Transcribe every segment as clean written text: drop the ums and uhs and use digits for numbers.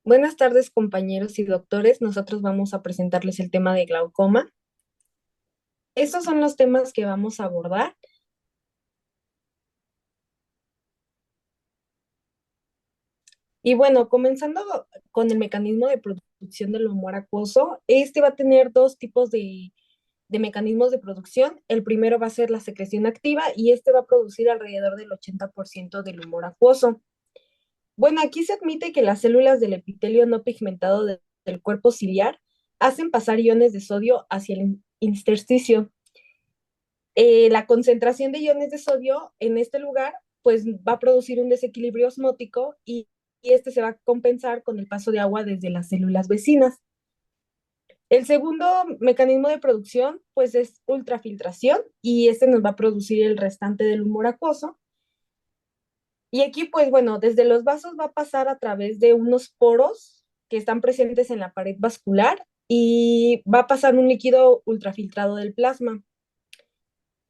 Buenas tardes, compañeros y doctores. Nosotros vamos a presentarles el tema de glaucoma. Estos son los temas que vamos a abordar. Y bueno, comenzando con el mecanismo de producción del humor acuoso, este va a tener dos tipos de mecanismos de producción. El primero va a ser la secreción activa y este va a producir alrededor del 80% del humor acuoso. Bueno, aquí se admite que las células del epitelio no pigmentado del cuerpo ciliar hacen pasar iones de sodio hacia el intersticio. La concentración de iones de sodio en este lugar pues va a producir un desequilibrio osmótico y este se va a compensar con el paso de agua desde las células vecinas. El segundo mecanismo de producción pues es ultrafiltración y este nos va a producir el restante del humor acuoso. Y aquí pues bueno, desde los vasos va a pasar a través de unos poros que están presentes en la pared vascular y va a pasar un líquido ultrafiltrado del plasma.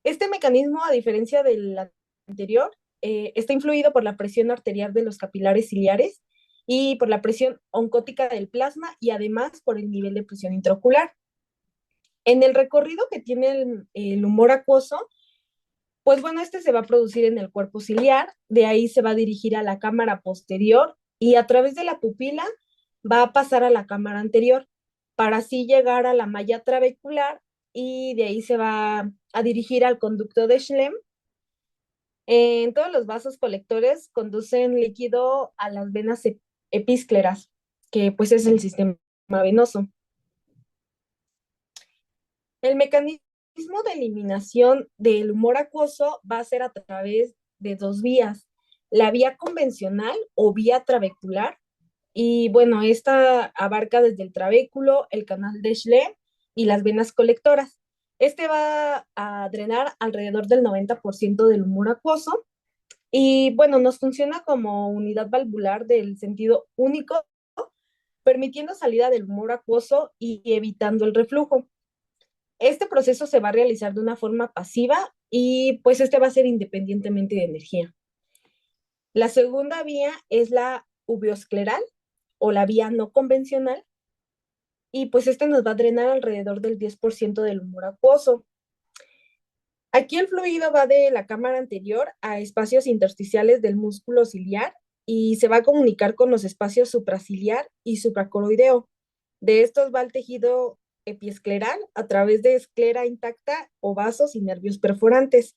Este mecanismo, a diferencia del anterior, está influido por la presión arterial de los capilares ciliares y por la presión oncótica del plasma y además por el nivel de presión intraocular. En el recorrido que tiene el humor acuoso, pues bueno, este se va a producir en el cuerpo ciliar, de ahí se va a dirigir a la cámara posterior y a través de la pupila va a pasar a la cámara anterior para así llegar a la malla trabecular y de ahí se va a dirigir al conducto de Schlemm. En todos los vasos colectores conducen líquido a las venas epíscleras, que pues es el sistema venoso. El mecanismo de eliminación del humor acuoso va a ser a través de dos vías, la vía convencional o vía trabecular, y bueno, esta abarca desde el trabéculo, el canal de Schlemm y las venas colectoras. Este va a drenar alrededor del 90% del humor acuoso y bueno, nos funciona como unidad valvular del sentido único, permitiendo salida del humor acuoso y evitando el reflujo. Este proceso se va a realizar de una forma pasiva y pues este va a ser independientemente de energía. La segunda vía es la uveoscleral o la vía no convencional y pues este nos va a drenar alrededor del 10% del humor acuoso. Aquí el fluido va de la cámara anterior a espacios intersticiales del músculo ciliar y se va a comunicar con los espacios supraciliar y supracoroideo. De estos va el tejido epiescleral a través de esclera intacta o vasos y nervios perforantes.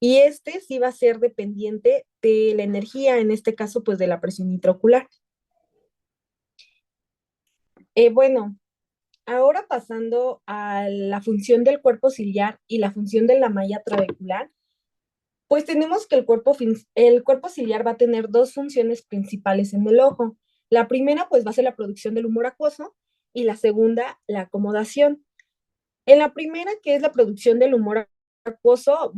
Y este sí va a ser dependiente de la energía, en este caso pues de la presión intraocular. Bueno, ahora pasando a la función del cuerpo ciliar y la función de la malla trabecular, pues tenemos que el cuerpo ciliar va a tener dos funciones principales en el ojo. La primera, pues va a ser la producción del humor acuoso y la segunda, la acomodación. En la primera, que es la producción del humor acuoso,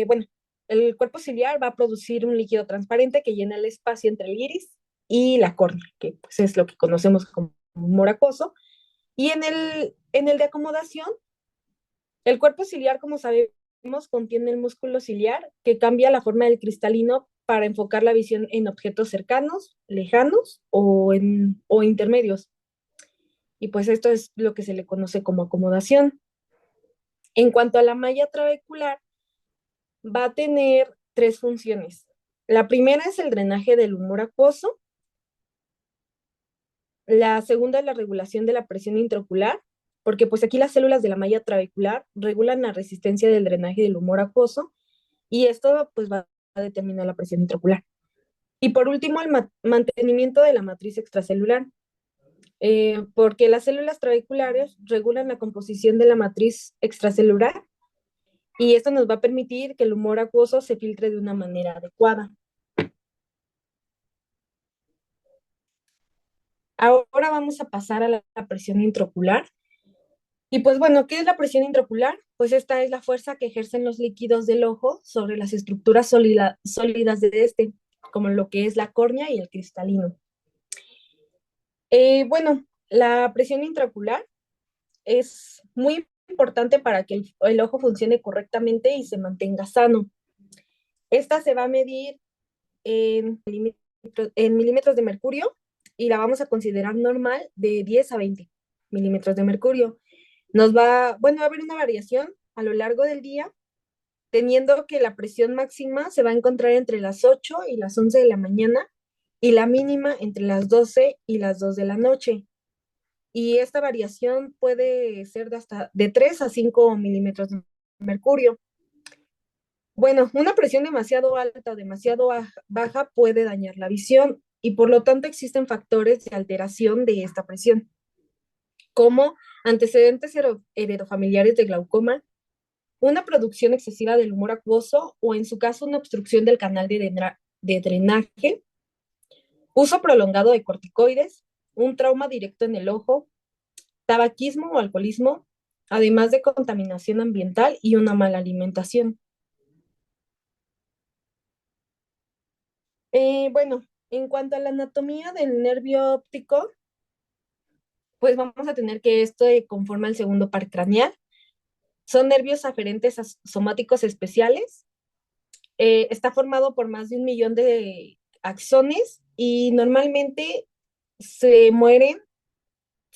bueno, el cuerpo ciliar va a producir un líquido transparente que llena el espacio entre el iris y la córnea, que pues es lo que conocemos como humor acuoso. Y en el de acomodación, el cuerpo ciliar, como sabemos, contiene el músculo ciliar que cambia la forma del cristalino para enfocar la visión en objetos cercanos, lejanos o intermedios. Y pues esto es lo que se le conoce como acomodación. En cuanto a la malla trabecular, va a tener tres funciones. La primera es el drenaje del humor acuoso, la segunda es la regulación de la presión intraocular, porque pues aquí las células de la malla trabecular regulan la resistencia del drenaje del humor acuoso y esto pues va a determinar la presión intraocular. Y por último, el mantenimiento de la matriz extracelular, porque las células trabeculares regulan la composición de la matriz extracelular y esto nos va a permitir que el humor acuoso se filtre de una manera adecuada. Ahora vamos a pasar a la presión intraocular. Y pues bueno, ¿qué es la presión intraocular? Pues esta es la fuerza que ejercen los líquidos del ojo sobre las estructuras sólidas de este, como lo que es la córnea y el cristalino. Bueno, la presión intraocular es muy importante para que el ojo funcione correctamente y se mantenga sano. Esta se va a medir en milímetros de mercurio y la vamos a considerar normal de 10 a 20 milímetros de mercurio. Bueno, va a haber una variación a lo largo del día, teniendo que la presión máxima se va a encontrar entre las 8 y las 11 de la mañana y la mínima entre las 12 y las 2 de la noche. Y esta variación puede ser de hasta de 3 a 5 milímetros de mercurio. Bueno, una presión demasiado alta o demasiado baja puede dañar la visión y por lo tanto existen factores de alteración de esta presión, como antecedentes heredofamiliares de glaucoma, una producción excesiva del humor acuoso o en su caso una obstrucción del canal de drenaje, uso prolongado de corticoides, un trauma directo en el ojo, tabaquismo o alcoholismo, además de contaminación ambiental y una mala alimentación. Bueno, en cuanto a la anatomía del nervio óptico, pues vamos a tener que esto conforma el segundo par craneal. Son nervios aferentes somáticos especiales. Está formado por más de 1 millón de axones y normalmente se mueren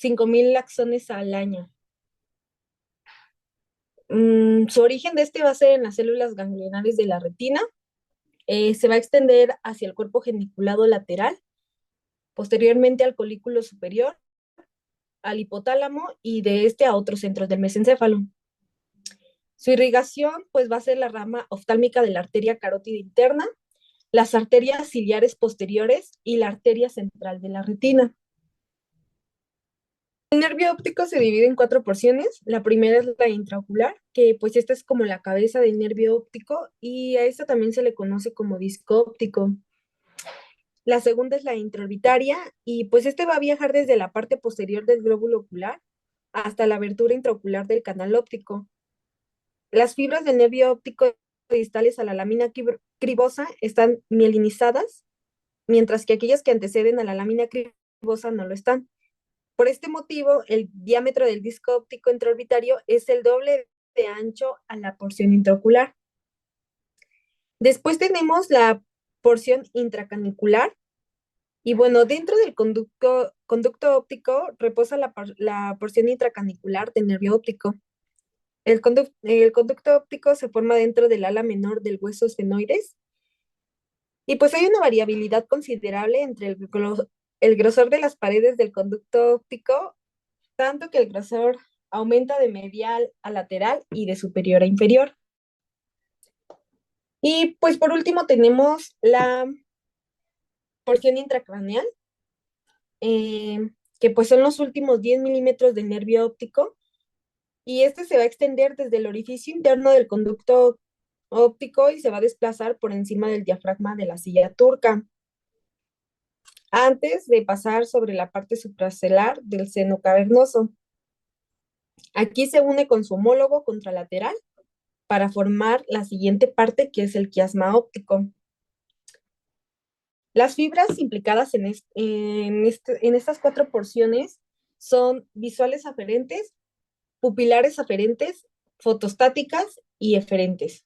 5.000 axones al año. Su origen de este va a ser en las células ganglionares de la retina. Se va a extender hacia el cuerpo geniculado lateral, posteriormente al colículo superior, al hipotálamo y de este a otros centros del mesencéfalo. Su irrigación pues va a ser la rama oftálmica de la arteria carótida interna, las arterias ciliares posteriores y la arteria central de la retina. El nervio óptico se divide en 4 porciones. La primera es la intraocular, que pues esta es como la cabeza del nervio óptico y a esta también se le conoce como disco óptico. La segunda es la intraorbitaria y pues este va a viajar desde la parte posterior del glóbulo ocular hasta la abertura intraocular del canal óptico. Las fibras del nervio óptico distales a la lámina cribosa están mielinizadas, mientras que aquellas que anteceden a la lámina cribosa no lo están. Por este motivo, el diámetro del disco óptico intraorbitario es el doble de ancho a la porción intraocular. Después tenemos la porción intracanicular, y bueno, dentro del conducto óptico reposa la porción intracanicular del nervio óptico. El conducto óptico se forma dentro del ala menor del hueso esfenoides y pues hay una variabilidad considerable entre el grosor de las paredes del conducto óptico, tanto que el grosor aumenta de medial a lateral y de superior a inferior. Y pues por último tenemos la porción intracraneal, que pues son los últimos 10 milímetros del nervio óptico y este se va a extender desde el orificio interno del conducto óptico y se va a desplazar por encima del diafragma de la silla turca, antes de pasar sobre la parte supracelular del seno cavernoso. Aquí se une con su homólogo contralateral para formar la siguiente parte que es el quiasma óptico. Las fibras implicadas en estas 4 porciones son visuales aferentes, pupilares aferentes, fotostáticas y eferentes.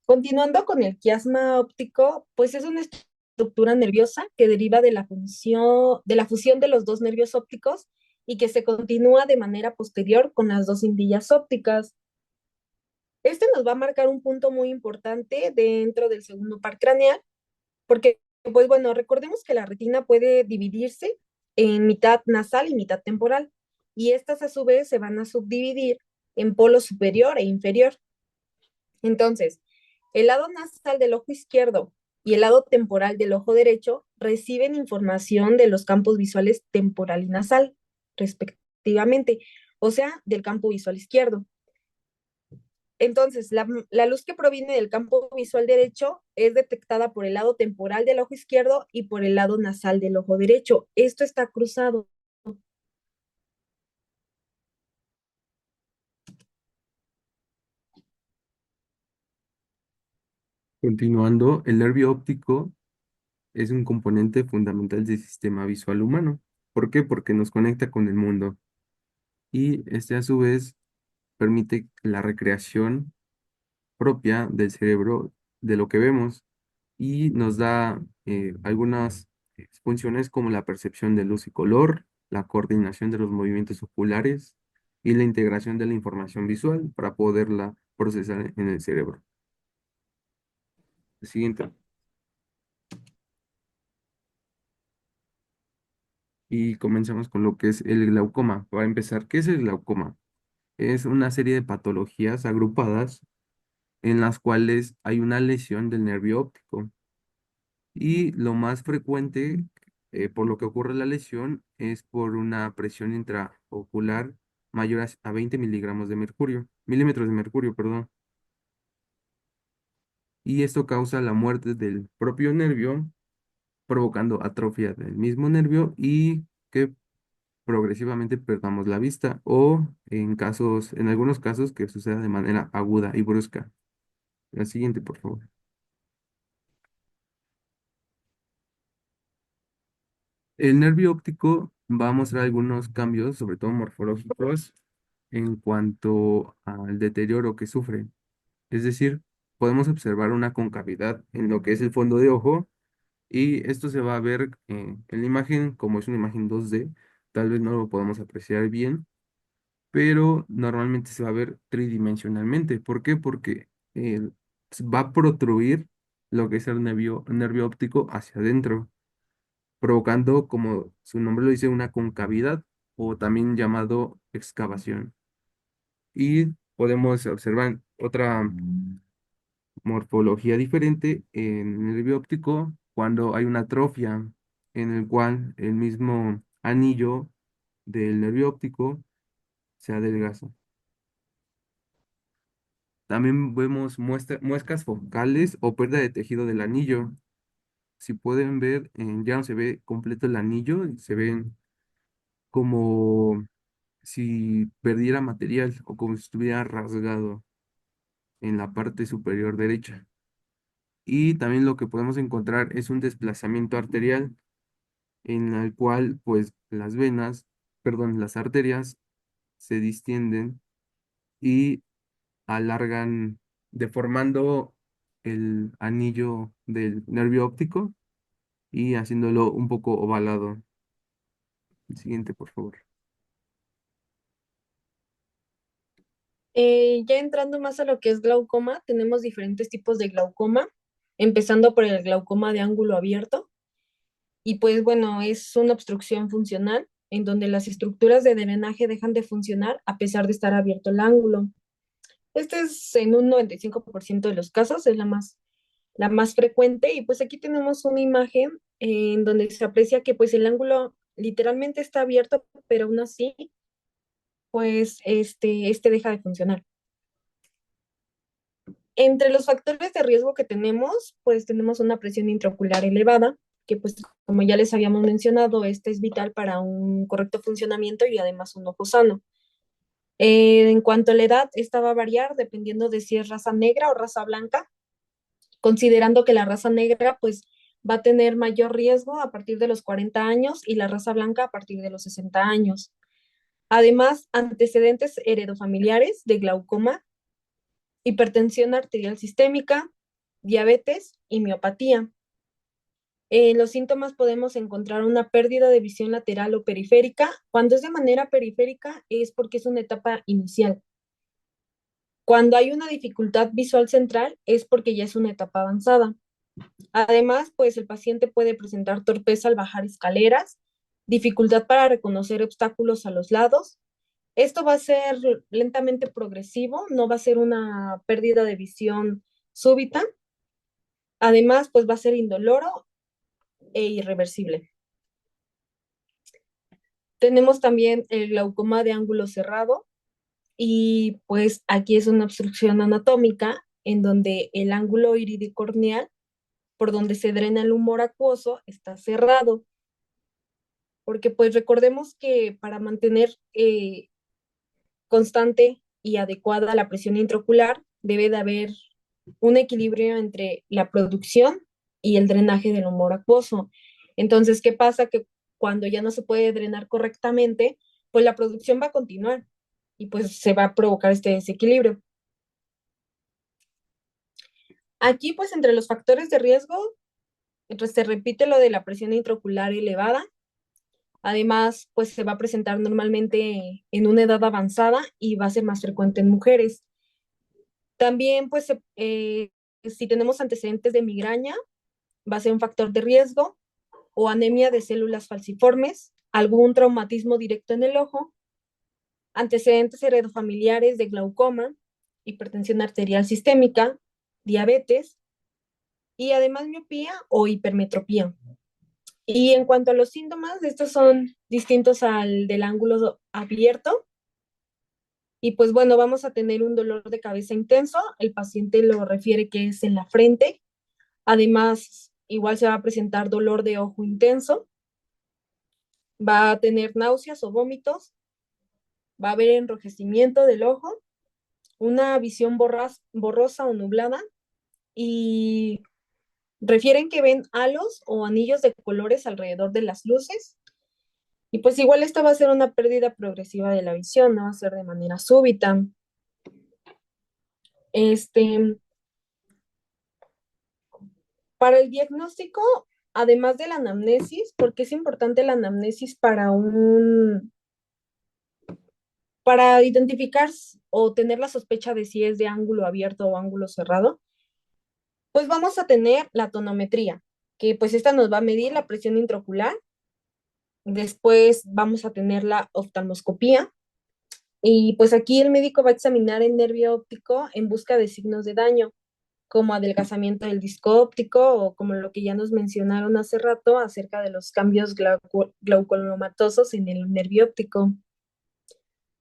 Continuando con el quiasma óptico, pues es una estructura nerviosa que deriva de la fusión de los dos nervios ópticos y que se continúa de manera posterior con las dos indillas ópticas. Este nos va a marcar un punto muy importante dentro del segundo par craneal, porque, pues bueno, recordemos que la retina puede dividirse en mitad nasal y mitad temporal, y estas a su vez se van a subdividir en polo superior e inferior. Entonces, el lado nasal del ojo izquierdo y el lado temporal del ojo derecho reciben información de los campos visuales temporal y nasal, respectivamente, o sea, del campo visual izquierdo. Entonces, la luz que proviene del campo visual derecho es detectada por el lado temporal del ojo izquierdo y por el lado nasal del ojo derecho. Esto está cruzado. Continuando, el nervio óptico es un componente fundamental del sistema visual humano. ¿Por qué? Porque nos conecta con el mundo y este a su vez permite la recreación propia del cerebro de lo que vemos. y nos da algunas funciones como la percepción de luz y color, la coordinación de los movimientos oculares y la integración de la información visual para poderla procesar en el cerebro. Siguiente. Y comenzamos con lo que es el glaucoma. Para empezar, ¿qué es el glaucoma? Es una serie de patologías agrupadas en las cuales hay una lesión del nervio óptico. Y lo más frecuente, por lo que ocurre la lesión, es por una presión intraocular mayor a 20 miligramos de mercurio, milímetros de mercurio, perdón. Y esto causa la muerte del propio nervio, provocando atrofia del mismo nervio y que progresivamente perdamos la vista o en algunos casos que suceda de manera aguda y brusca. La siguiente, por favor. El nervio óptico va a mostrar algunos cambios, sobre todo morfológicos, en cuanto al deterioro que sufre. Es decir, podemos observar una concavidad en lo que es el fondo de ojo y esto se va a ver en la imagen, como es una imagen 2D, tal vez no lo podemos apreciar bien, pero normalmente se va a ver tridimensionalmente. ¿Por qué? Porque va a protruir lo que es el nervio óptico hacia adentro, provocando, como su nombre lo dice, una concavidad o también llamado excavación. Y podemos observar otra morfología diferente en el nervio óptico cuando hay una atrofia en el cual el mismo anillo del nervio óptico se adelgaza. También vemos muescas focales o pérdida de tejido del anillo. Si pueden ver, ya no se ve completo el anillo, se ven como si perdiera material o como si estuviera rasgado en la parte superior derecha. Y también lo que podemos encontrar es un desplazamiento arterial en el cual pues las venas, perdón, las arterias se distienden y alargan, deformando el anillo del nervio óptico y haciéndolo un poco ovalado. El siguiente, por favor. Ya entrando más a lo que es glaucoma, tenemos diferentes tipos de glaucoma, empezando por el glaucoma de ángulo abierto. Y pues bueno, es una obstrucción funcional en donde las estructuras de drenaje dejan de funcionar a pesar de estar abierto el ángulo. Este es en un 95% de los casos, es la más frecuente. Y pues aquí tenemos una imagen en donde se aprecia que pues el ángulo literalmente está abierto, pero aún así, pues este deja de funcionar. Entre los factores de riesgo que tenemos, pues tenemos una presión intraocular elevada, que pues como ya les habíamos mencionado, esta es vital para un correcto funcionamiento y además un ojo sano. En cuanto a la edad, esta va a variar dependiendo de si es raza negra o raza blanca, considerando que la raza negra pues va a tener mayor riesgo a partir de los 40 años y la raza blanca a partir de los 60 años. Además, antecedentes heredofamiliares de glaucoma, hipertensión arterial sistémica, diabetes y miopatía. En los síntomas podemos encontrar una pérdida de visión lateral o periférica. Cuando es de manera periférica es porque es una etapa inicial. Cuando hay una dificultad visual central es porque ya es una etapa avanzada. Además, pues el paciente puede presentar torpeza al bajar escaleras, dificultad para reconocer obstáculos a los lados. Esto va a ser lentamente progresivo, no va a ser una pérdida de visión súbita. Además, pues va a ser indoloro e irreversible. Tenemos también el glaucoma de ángulo cerrado y pues aquí es una obstrucción anatómica en donde el ángulo iridicorneal por donde se drena el humor acuoso está cerrado, porque pues recordemos que para mantener constante y adecuada la presión intraocular debe de haber un equilibrio entre la producción y el drenaje del humor acuoso. Entonces, ¿qué pasa? Que cuando ya no se puede drenar correctamente, pues la producción va a continuar y pues se va a provocar este desequilibrio. Aquí, pues, entre los factores de riesgo, se repite lo de la presión intraocular elevada. Además, pues se va a presentar normalmente en una edad avanzada y va a ser más frecuente en mujeres. También, pues, si tenemos antecedentes de migraña, va a ser un factor de riesgo o anemia de células falciformes, algún traumatismo directo en el ojo, antecedentes heredofamiliares de glaucoma, hipertensión arterial sistémica, diabetes y además miopía o hipermetropía. Y en cuanto a los síntomas, estos son distintos al del ángulo abierto. Y pues bueno, vamos a tener un dolor de cabeza intenso. El paciente lo refiere que es en la frente. Además, igual se va a presentar dolor de ojo intenso. Va a tener náuseas o vómitos. Va a haber enrojecimiento del ojo, una visión borrosa o nublada. Y refieren que ven halos o anillos de colores alrededor de las luces. Y pues igual esta va a ser una pérdida progresiva de la visión, no va a ser de manera súbita. Este, para el diagnóstico, además de la anamnesis, porque es importante la anamnesis para identificar o tener la sospecha de si es de ángulo abierto o ángulo cerrado, pues vamos a tener la tonometría, que pues esta nos va a medir la presión intraocular. Después vamos a tener la oftalmoscopía, y pues aquí el médico va a examinar el nervio óptico en busca de signos de daño, como adelgazamiento del disco óptico o como lo que ya nos mencionaron hace rato acerca de los cambios glaucomatosos en el nervio óptico.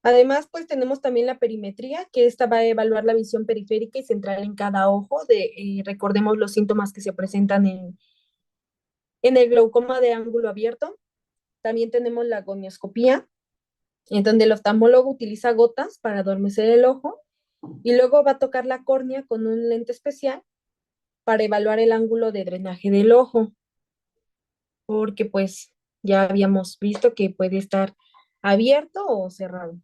Además, pues tenemos también la perimetría, que esta va a evaluar la visión periférica y central en cada ojo. Recordemos los síntomas que se presentan en el glaucoma de ángulo abierto. También tenemos la gonioscopía, en donde el oftalmólogo utiliza gotas para adormecer el ojo y luego va a tocar la córnea con un lente especial para evaluar el ángulo de drenaje del ojo, porque pues ya habíamos visto que puede estar abierto o cerrado.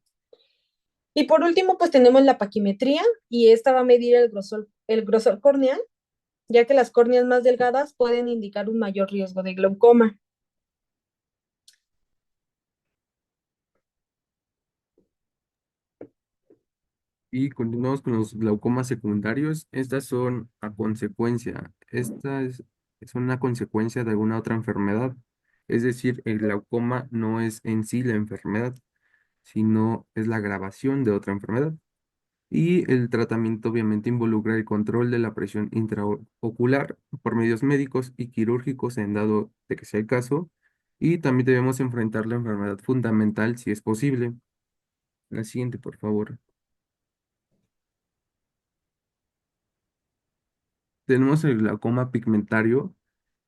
Y por último, pues tenemos la paquimetría y esta va a medir el grosor corneal, ya que las córneas más delgadas pueden indicar un mayor riesgo de glaucoma. Y continuamos con los glaucomas secundarios. Estas son a consecuencia. Es una consecuencia de alguna otra enfermedad. Es decir, el glaucoma no es en sí la enfermedad, sino es la agravación de otra enfermedad. Y el tratamiento obviamente involucra el control de la presión intraocular por medios médicos y quirúrgicos en dado de que sea el caso. Y también debemos enfrentar la enfermedad fundamental si es posible. La siguiente, por favor. Tenemos el glaucoma pigmentario,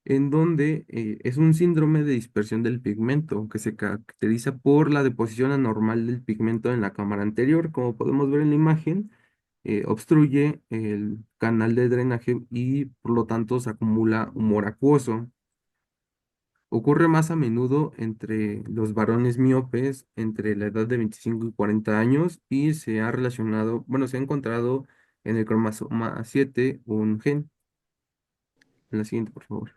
en donde es un síndrome de dispersión del pigmento que se caracteriza por la deposición anormal del pigmento en la cámara anterior. Como podemos ver en la imagen, obstruye el canal de drenaje y por lo tanto se acumula humor acuoso. Ocurre más a menudo entre los varones miopes entre la edad de 25 y 40 años y se ha relacionado, bueno, se ha encontrado en el cromosoma 7 un gen. La siguiente, por favor.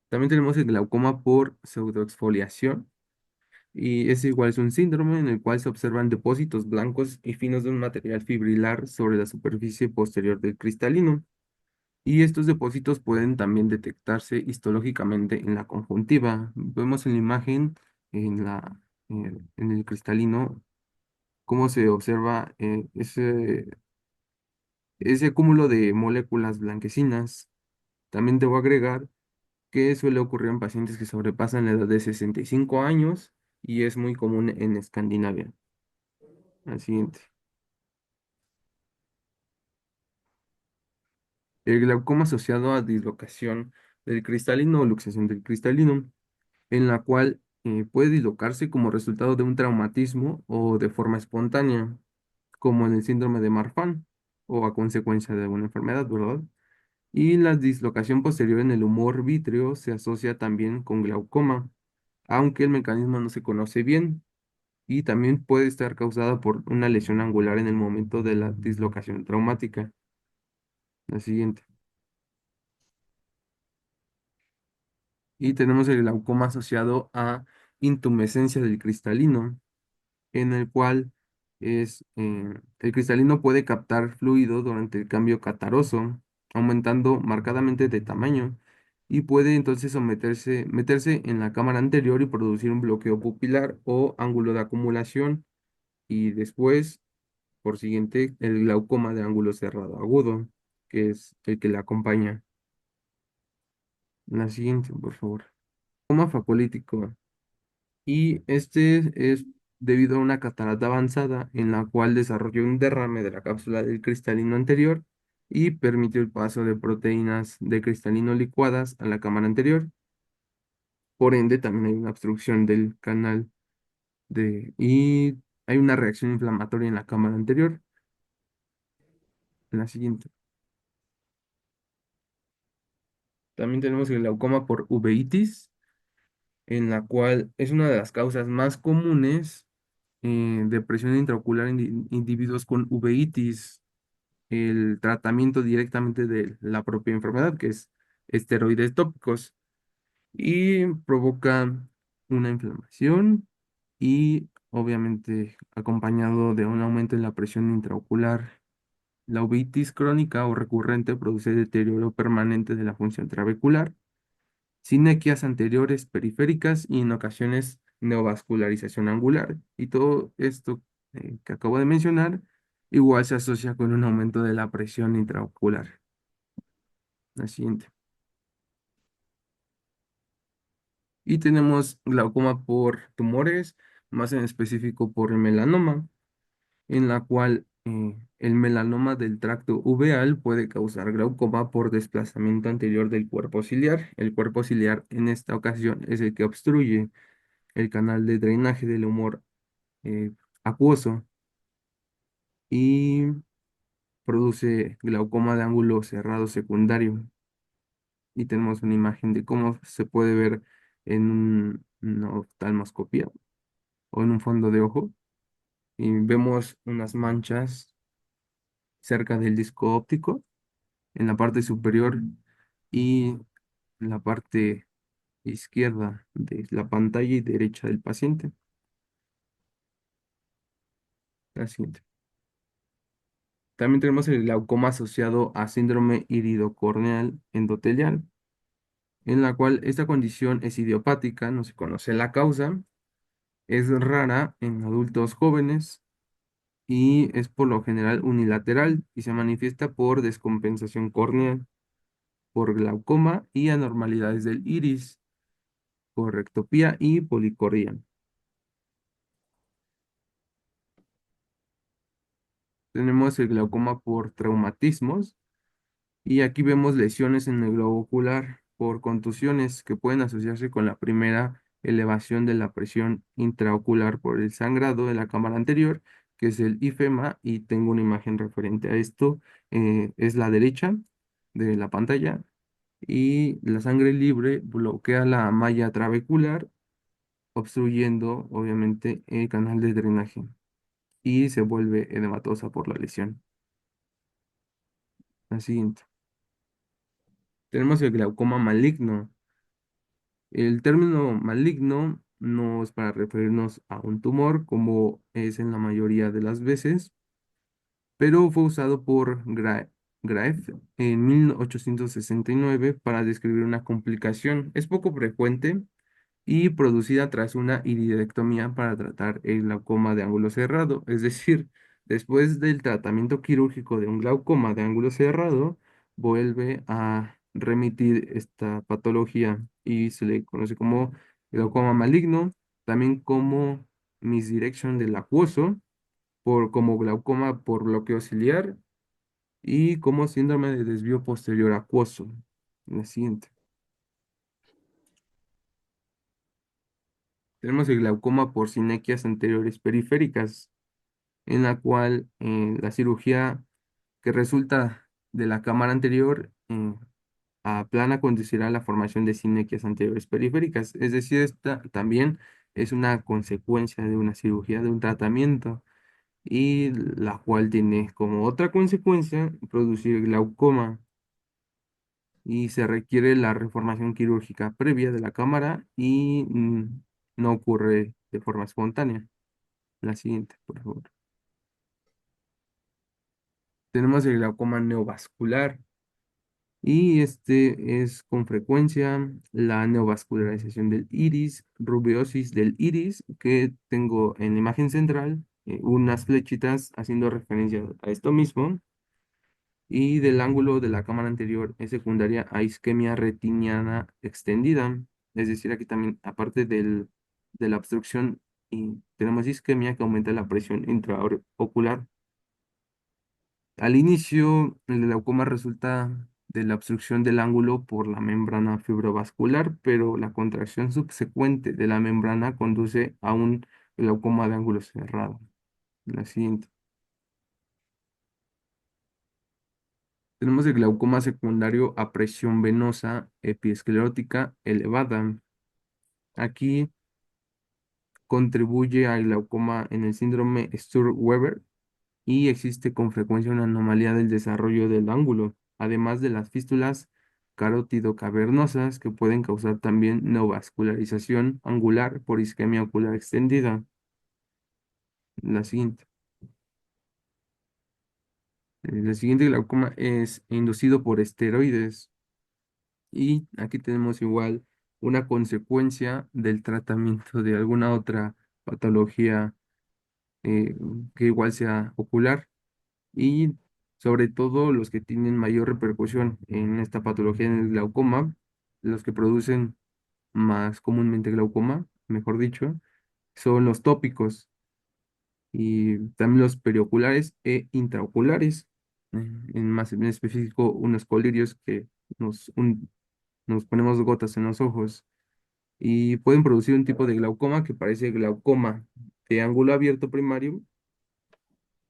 También tenemos el glaucoma por pseudoexfoliación y es igual, es un síndrome en el cual se observan depósitos blancos y finos de un material fibrilar sobre la superficie posterior del cristalino. Y estos depósitos pueden también detectarse histológicamente en la conjuntiva. Vemos en la imagen, en en el cristalino, cómo se observa ese cúmulo de moléculas blanquecinas. También debo agregar que suele ocurrir en pacientes que sobrepasan la edad de 65 años y es muy común en Escandinavia. Al siguiente. El glaucoma asociado a dislocación del cristalino o luxación del cristalino, en la cual puede dislocarse como resultado de un traumatismo o de forma espontánea, como en el síndrome de Marfan o a consecuencia de alguna enfermedad, ¿verdad? Y la dislocación posterior en el humor vítreo se asocia también con glaucoma, aunque el mecanismo no se conoce bien. y también puede estar causada por una lesión angular en el momento de la dislocación traumática. La siguiente. Y tenemos el glaucoma asociado a intumescencia del cristalino, en el cual el cristalino puede captar fluido durante el cambio cataroso, aumentando marcadamente de tamaño, y puede entonces meterse en la cámara anterior y producir un bloqueo pupilar o ángulo de acumulación, y después, por siguiente, el glaucoma de ángulo cerrado agudo, que es el que le acompaña. La siguiente, por favor. Glaucoma facolítico. Y este es debido a una catarata avanzada en la cual desarrolló un derrame de la cápsula del cristalino anterior y permitió el paso de proteínas de cristalino licuadas a la cámara anterior. Por ende, también hay una obstrucción del canal y hay una reacción inflamatoria en la cámara anterior. En la siguiente. También tenemos el glaucoma por uveitis, en la cual es una de las causas más comunes de presión intraocular en individuos con uveitis. El tratamiento directamente de la propia enfermedad, que es esteroides tópicos, y provoca una inflamación y obviamente acompañado de un aumento en la presión intraocular. La uveitis crónica o recurrente produce deterioro permanente de la función trabecular, sinequias anteriores periféricas y en ocasiones neovascularización angular. Y todo esto que acabo de mencionar igual se asocia con un aumento de la presión intraocular. La siguiente. Y tenemos glaucoma por tumores, más en específico por el melanoma, en la cual el melanoma del tracto uveal puede causar glaucoma por desplazamiento anterior del cuerpo ciliar. El cuerpo ciliar en esta ocasión es el que obstruye el canal de drenaje del humor eh, acuoso y produce glaucoma de ángulo cerrado secundario. Y tenemos una imagen de cómo se puede ver en una oftalmoscopia o en un fondo de ojo. Y vemos unas manchas cerca del disco óptico, en la parte superior y en la parte izquierda de la pantalla y derecha del paciente. La siguiente. También tenemos el glaucoma asociado a síndrome iridocorneal endotelial, en la cual esta condición es idiopática, no se conoce la causa, es rara en adultos jóvenes y es por lo general unilateral y se manifiesta por descompensación córnea, por glaucoma y anormalidades del iris, por rectopía y policoría. Tenemos el glaucoma por traumatismos y aquí vemos lesiones en el globo ocular por contusiones que pueden asociarse con la primera elevación de la presión intraocular por el sangrado de la cámara anterior, que es el ifema, y tengo una imagen referente a esto, es la derecha de la pantalla, y la sangre libre bloquea la malla trabecular, obstruyendo obviamente el canal de drenaje y se vuelve edematosa por la lesión. La siguiente. Tenemos el glaucoma maligno. El término maligno no es para referirnos a un tumor, como es en la mayoría de las veces, pero fue usado por Graef en 1869 para describir una complicación. Es poco frecuente y producida tras una iridectomía para tratar el glaucoma de ángulo cerrado. Es decir, después del tratamiento quirúrgico de un glaucoma de ángulo cerrado, vuelve a remitir esta patología y se le conoce como glaucoma maligno, también como misdirection del acuoso, como glaucoma por bloqueo ciliar y como síndrome de desvío posterior acuoso. La siguiente. Tenemos el glaucoma por sinequias anteriores periféricas, en la cual la cirugía que resulta de la cámara anterior aplana conducirá a la formación de sinequias anteriores periféricas. Es decir, esta también es una consecuencia de una cirugía, de un tratamiento, y la cual tiene como otra consecuencia producir glaucoma y se requiere la reformación quirúrgica previa de la cámara y no ocurre de forma espontánea. La siguiente, por favor. Tenemos el glaucoma neovascular y este es con frecuencia la neovascularización del iris, rubeosis del iris, que tengo en la imagen central unas flechitas haciendo referencia a esto mismo. Y del ángulo de la cámara anterior es secundaria a isquemia retiniana extendida. Es decir, aquí también, aparte de la obstrucción, y tenemos isquemia que aumenta la presión intraocular. Al inicio, el glaucoma resulta de la obstrucción del ángulo por la membrana fibrovascular, pero la contracción subsecuente de la membrana conduce a un glaucoma de ángulo cerrado. La siguiente. Tenemos el glaucoma secundario a presión venosa epiesclerótica elevada. Aquí contribuye al glaucoma en el síndrome Sturge-Weber y existe con frecuencia una anomalía del desarrollo del ángulo, además de las fístulas carótido-cavernosas que pueden causar también neovascularización angular por isquemia ocular extendida. La siguiente. La siguiente glaucoma es inducido por esteroides. Y aquí tenemos igual una consecuencia del tratamiento de alguna otra patología eh, que igual sea ocular y sobre todo los que tienen mayor repercusión en esta patología en el glaucoma, los que producen más comúnmente glaucoma, mejor dicho, son los tópicos y también los perioculares e intraoculares, en más en específico unos colirios que nos ponemos gotas en los ojos y pueden producir un tipo de glaucoma que parece glaucoma de ángulo abierto primario,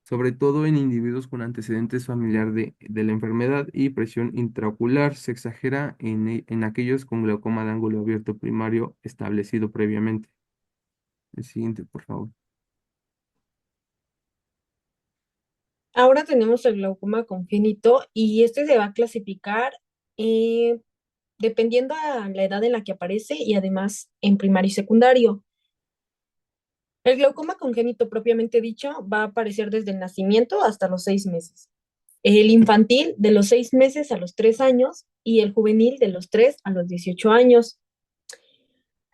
sobre todo en individuos con antecedentes familiar de la enfermedad y presión intraocular. Se exagera en aquellos con glaucoma de ángulo abierto primario establecido previamente. El siguiente, por favor. Ahora tenemos el glaucoma congénito y este se va a clasificar eh, dependiendo a la edad en la que aparece y además en primario y secundario. El glaucoma congénito propiamente dicho va a aparecer desde el nacimiento hasta los 6 meses. El infantil de los 6 meses a los 3 años y el juvenil de los 3 a los 18 años.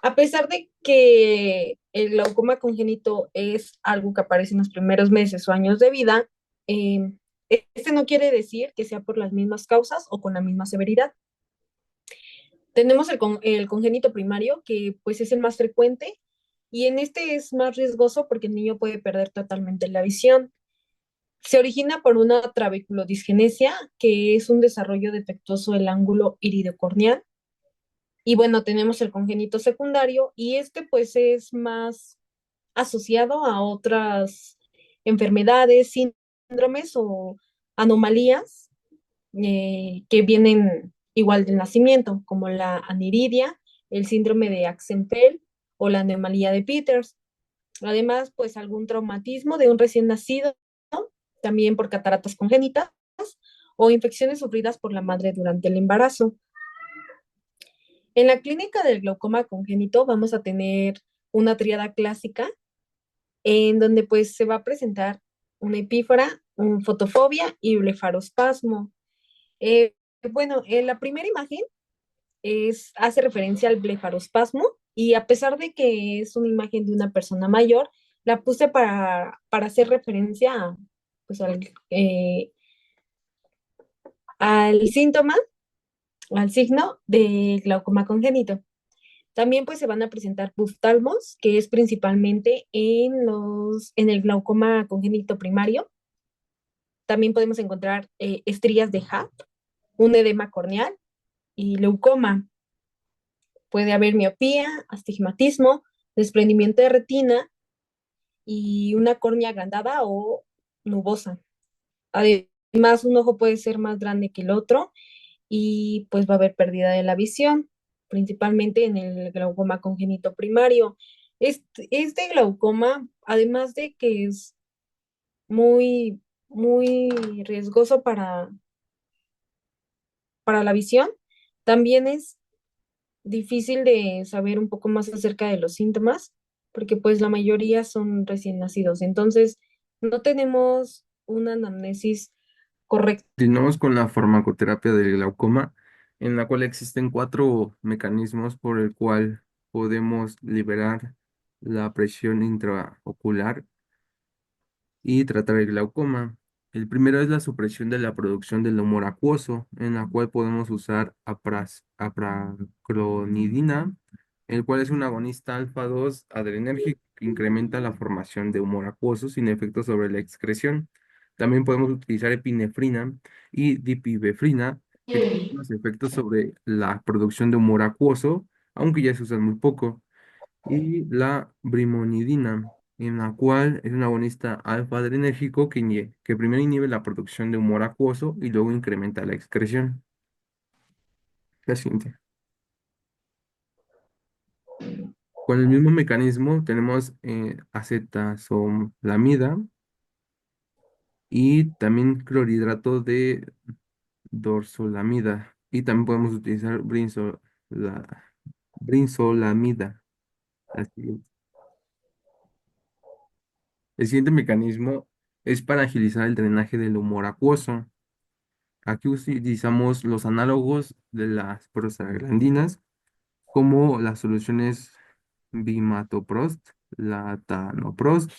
A pesar de que el glaucoma congénito es algo que aparece en los primeros meses o años de vida, eh, este no quiere decir que sea por las mismas causas o con la misma severidad. Tenemos el congénito primario, que pues es el más frecuente y en este es más riesgoso porque el niño puede perder totalmente la visión. Se origina por una trabeculodisgenesia, que es un desarrollo defectuoso del ángulo iridocorneal. Y bueno, tenemos el congénito secundario y este pues es más asociado a otras enfermedades, síndromes o anomalías que vienen igual del nacimiento, como la aniridia, el síndrome de Axenfeld o la anomalía de Peters. Además, pues algún traumatismo de un recién nacido, también por cataratas congénitas o infecciones sufridas por la madre durante el embarazo. En la clínica del glaucoma congénito vamos a tener una tríada clásica en donde pues se va a presentar una epífora, un fotofobia y blefarospasmo. Eh, bueno, la primera imagen hace referencia al blefarospasmo y a pesar de que es una imagen de una persona mayor, la puse para hacer referencia pues, al síntoma, al signo de glaucoma congénito. También pues se van a presentar buftalmos, que es principalmente en el glaucoma congénito primario. También podemos encontrar estrías de HAP, un edema corneal y leucoma. Puede haber miopía, astigmatismo, desprendimiento de retina y una córnea agrandada o nubosa. Además, un ojo puede ser más grande que el otro y pues va a haber pérdida de la visión, principalmente en el glaucoma congénito primario. Este glaucoma, además de que es muy, muy riesgoso para la visión, también es difícil de saber un poco más acerca de los síntomas, porque pues la mayoría son recién nacidos. Entonces, no tenemos una anamnesis correcta. Continuamos con la farmacoterapia del glaucoma, en la cual existen cuatro mecanismos por el cual podemos liberar la presión intraocular y tratar el glaucoma. El primero es la supresión de la producción del humor acuoso, en la cual podemos usar apracronidina, el cual es un agonista alfa 2 adrenérgico que incrementa la formación de humor acuoso sin efecto sobre la excreción. También podemos utilizar epinefrina y dipivefrina, que tienen unos efectos sobre la producción de humor acuoso, aunque ya se usan muy poco, y la brimonidina, en la cual es un agonista alfa-adrenérgico que primero inhibe la producción de humor acuoso y luego incrementa la excreción. La siguiente. Con el mismo mecanismo tenemos acetazolamida y también clorhidrato de dorzolamida. Y también podemos utilizar brinzolamida. La siguiente. El siguiente mecanismo es para agilizar el drenaje del humor acuoso. Aquí utilizamos los análogos de las prostaglandinas, como las soluciones bimatoprost, latanoprost,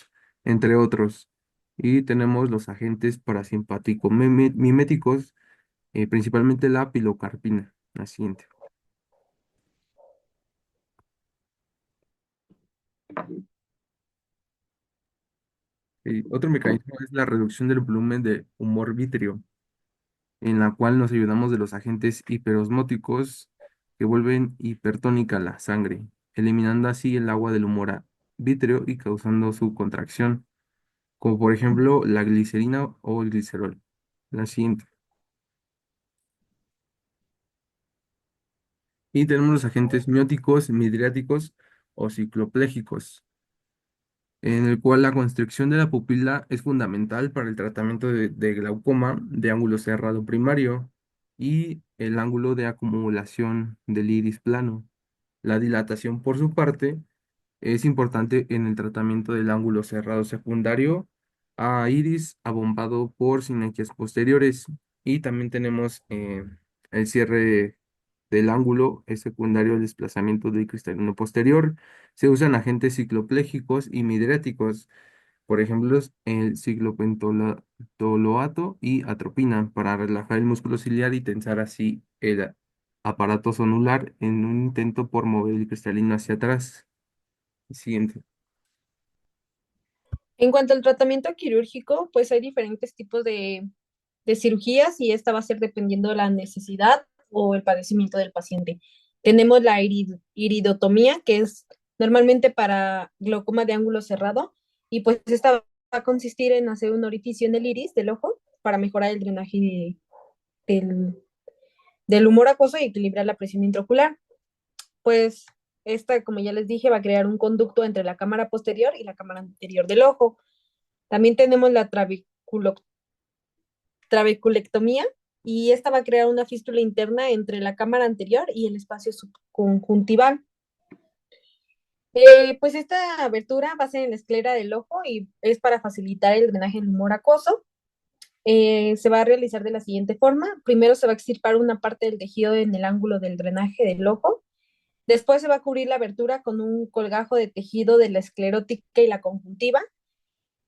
entre otros. Y tenemos los agentes parasimpático miméticos, principalmente la pilocarpina. La siguiente. Otro mecanismo es la reducción del volumen de humor vítreo, en la cual nos ayudamos de los agentes hiperosmóticos que vuelven hipertónica la sangre, eliminando así el agua del humor vítreo y causando su contracción, como por ejemplo la glicerina o el glicerol. La siguiente. Y tenemos los agentes mióticos, midriáticos o cicloplégicos, en el cual la constricción de la pupila es fundamental para el tratamiento de glaucoma de ángulo cerrado primario y el ángulo de acumulación del iris plano. La dilatación, por su parte, es importante en el tratamiento del ángulo cerrado secundario a iris abombado por sinequias posteriores. Y también tenemos el cierre del ángulo es secundario al desplazamiento del cristalino posterior. Se usan agentes cicloplégicos y midriáticos, por ejemplo, el ciclopentoloato y atropina para relajar el músculo ciliar y tensar así el aparato sonular en un intento por mover el cristalino hacia atrás. Siguiente. En cuanto al tratamiento quirúrgico, pues hay diferentes tipos de cirugías y esta va a ser dependiendo de la necesidad o el padecimiento del paciente. Tenemos la iridotomía, que es normalmente para glaucoma de ángulo cerrado, y pues esta va a consistir en hacer un orificio en el iris del ojo para mejorar el drenaje del, del humor acuoso y equilibrar la presión intraocular. Pues esta, como ya les dije, va a crear un conducto entre la cámara posterior y la cámara anterior del ojo. También tenemos la trabeculectomía y esta va a crear una fístula interna entre la cámara anterior y el espacio subconjuntival. Pues esta abertura va a ser en la esclera del ojo y es para facilitar el drenaje del humor acuoso. Se va a realizar de la siguiente forma. Primero se va a extirpar una parte del tejido en el ángulo del drenaje del ojo. Después se va a cubrir la abertura con un colgajo de tejido de la esclerótica y la conjuntiva.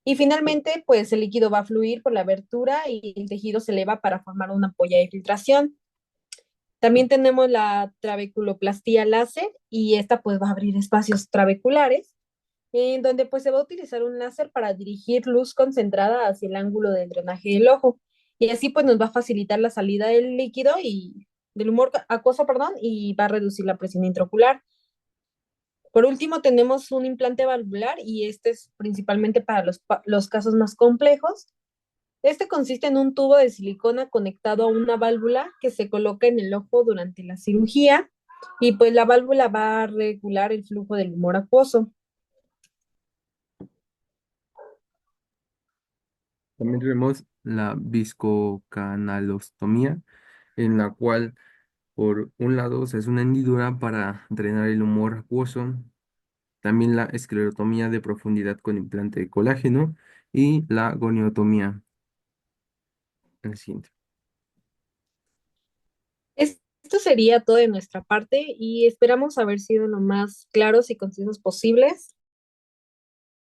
Y finalmente, pues el líquido va a fluir por la abertura y el tejido se eleva para formar una ampolla de filtración. También tenemos la trabeculoplastía láser y esta pues va a abrir espacios trabeculares en donde pues se va a utilizar un láser para dirigir luz concentrada hacia el ángulo del drenaje del ojo y así pues nos va a facilitar la salida del líquido y del humor acuoso, perdón, y va a reducir la presión intraocular. Por último, tenemos un implante valvular y este es principalmente para los casos más complejos. Este consiste en un tubo de silicona conectado a una válvula que se coloca en el ojo durante la cirugía y pues la válvula va a regular el flujo del humor acuoso. También tenemos la viscocanalostomía, en la cual por un lado se hace una hendidura para drenar el humor acuoso. También la esclerotomía de profundidad con implante de colágeno y la goniotomía. El siguiente. Esto sería todo de nuestra parte y esperamos haber sido lo más claros y concisos posibles.